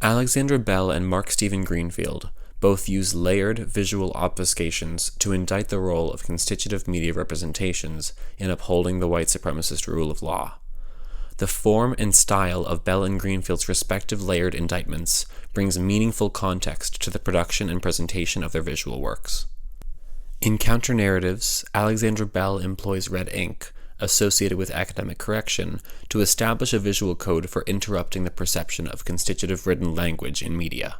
Alexandra Bell and Mark Steven Greenfield both use layered visual obfuscations to indict the role of constitutive media representations in upholding the white supremacist rule of law. The form and style of Bell and Greenfield's respective layered indictments brings meaningful context to the production and presentation of their visual works. In counter-narratives, Alexandra Bell employs red ink, associated with academic correction, to establish a visual code for interrupting the perception of constitutive written language in media.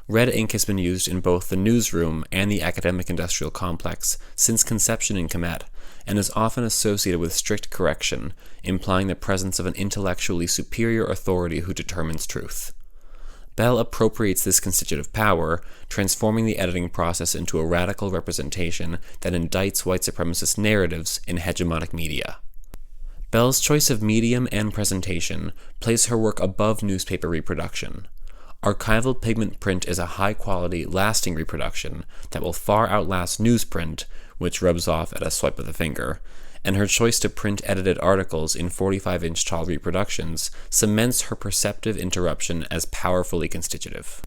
Red ink has been used in both the newsroom and the academic-industrial complex since conception in Kemet, and is often associated with strict correction, implying the presence of an intellectually superior authority who determines truth. Bell appropriates this constitutive power, transforming the editing process into a radical representation that indicts white supremacist narratives in hegemonic media. Bell's choice of medium and presentation place her work above newspaper reproduction. Archival pigment print is a high-quality, lasting reproduction that will far outlast newsprint, which rubs off at a swipe of the finger, and her choice to print edited articles in 45-inch tall reproductions cements her perceptive interruption as powerfully constitutive.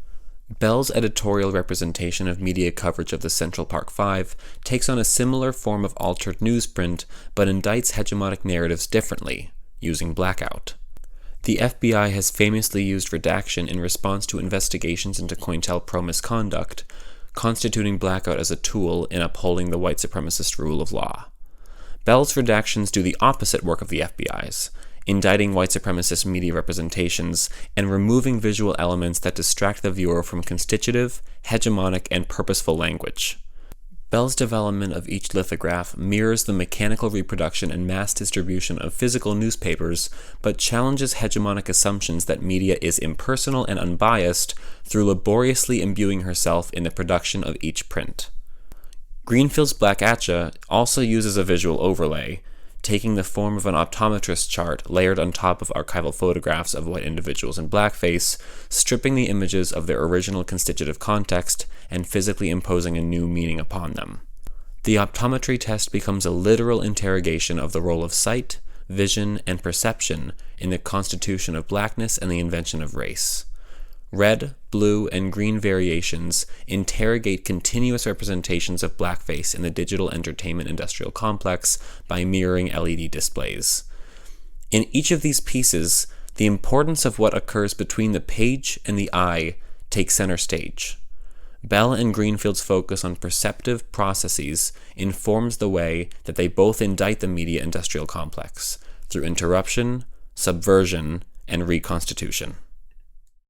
Bell's editorial representation of media coverage of the Central Park Five takes on a similar form of altered newsprint, but indicts hegemonic narratives differently, using blackout. The FBI has famously used redaction in response to investigations into COINTELPRO misconduct, constituting blackout as a tool in upholding the white supremacist rule of law. Bell's redactions do the opposite work of the FBI's, indicting white supremacist media representations and removing visual elements that distract the viewer from constitutive, hegemonic, and purposeful language. Bell's development of each lithograph mirrors the mechanical reproduction and mass distribution of physical newspapers, but challenges hegemonic assumptions that media is impersonal and unbiased through laboriously imbuing herself in the production of each print. Greenfield's Blackatcha also uses a visual overlay, taking the form of an optometrist chart layered on top of archival photographs of white individuals in blackface, stripping the images of their original constitutive context and physically imposing a new meaning upon them. The optometry test becomes a literal interrogation of the role of sight, vision, and perception in the constitution of blackness and the invention of race. Red, blue, and green variations interrogate continuous representations of blackface in the digital entertainment industrial complex by mirroring LED displays. In each of these pieces, the importance of what occurs between the page and the eye takes center stage. Bell and Greenfield's focus on perceptive processes informs the way that they both indict the media industrial complex, through interruption, subversion, and reconstitution.